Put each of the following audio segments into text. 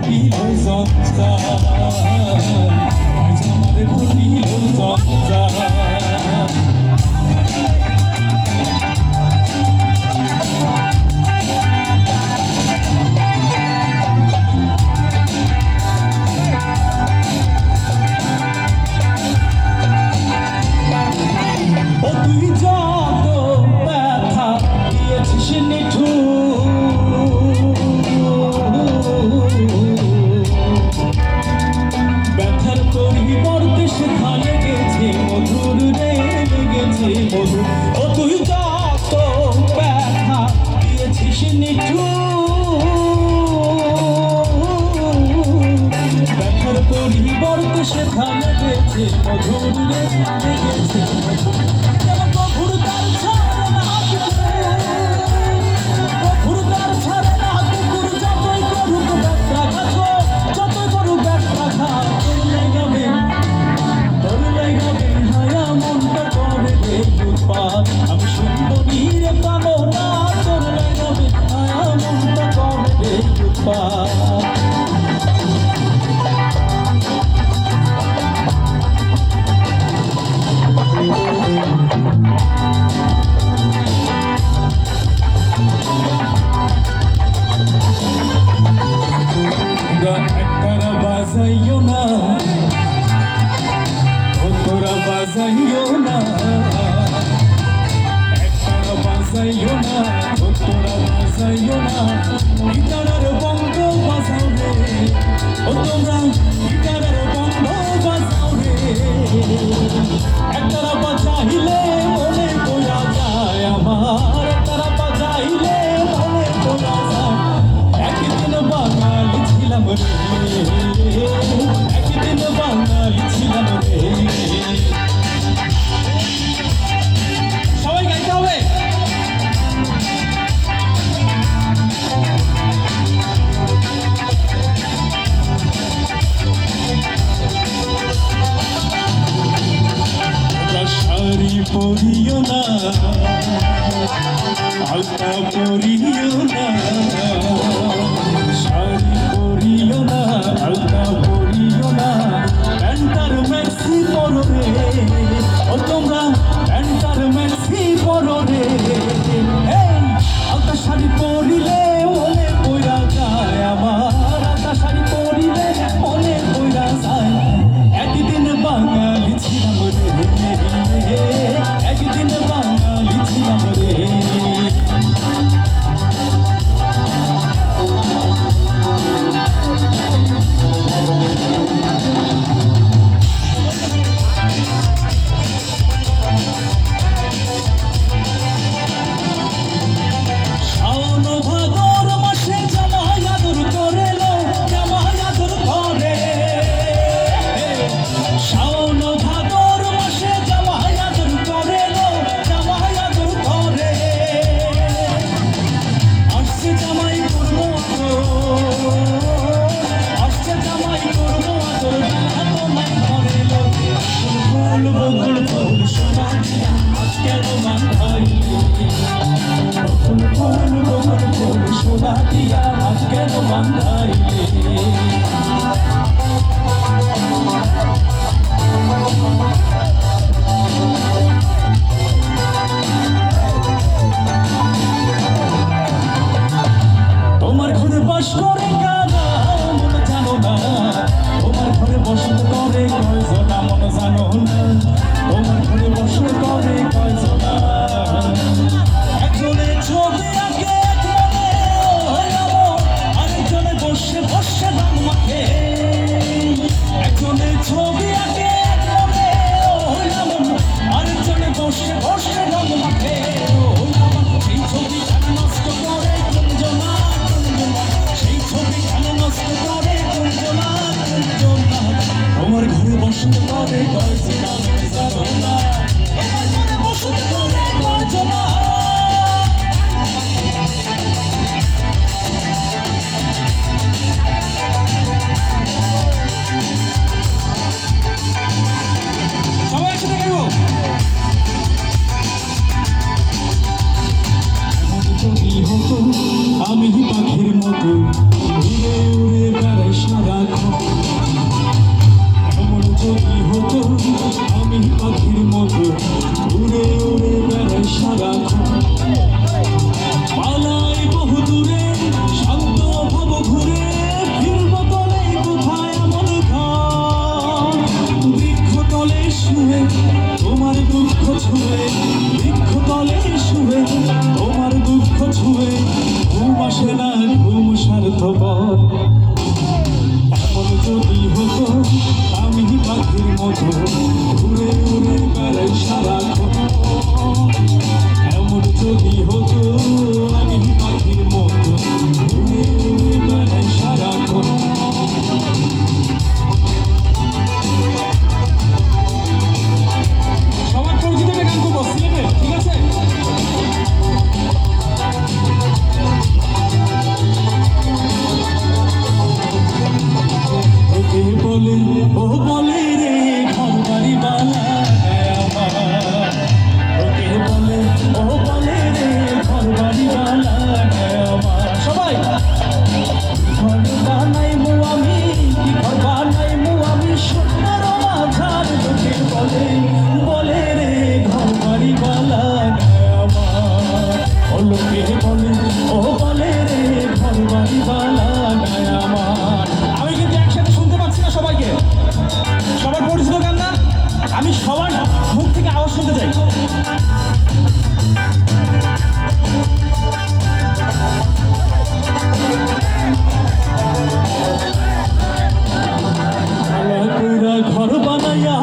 ঘটিল সংসার আজ আমার ঘটিল সংসার সেখানে গেছে মধুর লেগেছে মধুর তার ছাড়ে না মধুর তার ছাড়ে না কুকুর যতই করুক ব্যবসা খাবো যতই করুক ব্যবসা খা তোর লাগাবে হায়া মনটা করে দে উৎপাদ আমি সুন্দরী রে পাবো না তোর লাগাবে হায়া মনটা করে দে উৎপাদ একটারা বাজাইও না তোরা বাজাইও না একটারা বাজাইও না তোরা বাজাইও না গিটারের বন্ধ বাজাও রে ও তোমরা গিটারের বন্ধ বাজাও রে একটারা বাজাইলে মনে বোঝা যায় আমার একটারা বাজাইলে মনে বোঝা যায় একদিন বাঙালি ছিলাম রে একদিন বাঙালি ছিলাম রে সবাই গাইতে হবে শাড়ি পরিও না আলতা পরিও না শাড়ি পরিও না আলতা পরিও না প্যান্টার ম্যাক্সি পরো রে ও তোমরা প্যান্টার ম্যাক্সি পরো রে আলতা শাড়ি পরিলে মনে পড়া যায় আমার আলতা শাড়ি পরিলে মনে পড়া যায় একদিন বাঙালি ছিলাম রে একদিন বাঙালি ছিলাম রে যদি হতো আমি পাখির মতো উড়ে উড়ে বেড়াই সারাক্ষণ এমন যদি হতো আমি পাখির মতো উড়ে উড়ে বেড়াই সারাক্ষণ সবার পরিচিত একটা গান করবো সিলেটে, ঠিক আছে? ওকে বলে ও বলে রে ঘর বাড়ি বালা আমার ওকে বলে ও বলে রে ঘর বাড়ি বালা আমার সবাই ঘর বানাইমু আমি কি ঘর বানাইমু আমি সোনার মাঝার লোকে বলে বলে রে ঘর বাড়ি বালা আমার ও লোকে বলে ও বলে রে ঘর বাড়ি বালা আমার আমি কিন্তু একসাথে শুনতে পাচ্ছি না সবাইকে সবার পরিচিত গান না আমি সবার মুখ থেকে আওয়াজ শুনতে চাই ঘর বানাইয়া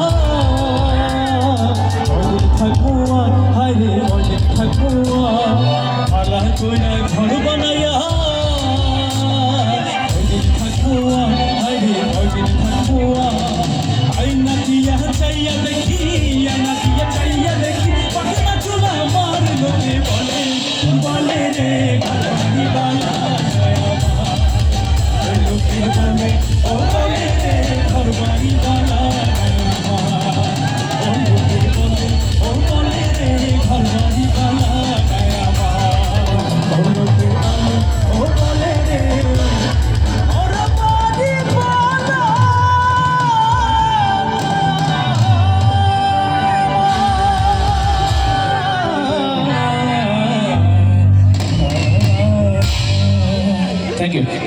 থাকুয়া হাইরে অনেক থাকুয়া আলা কইরা ঘর বানাইয়া অনেক থাকুয়া হাইরে অনেক থাকুয়া আইনা দিয়া চাইয়া দেখি আইনা দিয়া চাইয়া দেখি পাখনা চুলা আমার লোকে বলে বলে রে ঘরবাড়ি বালা লোকে বলে ও বলে রে ঘরবাড়ি বালা Thank you.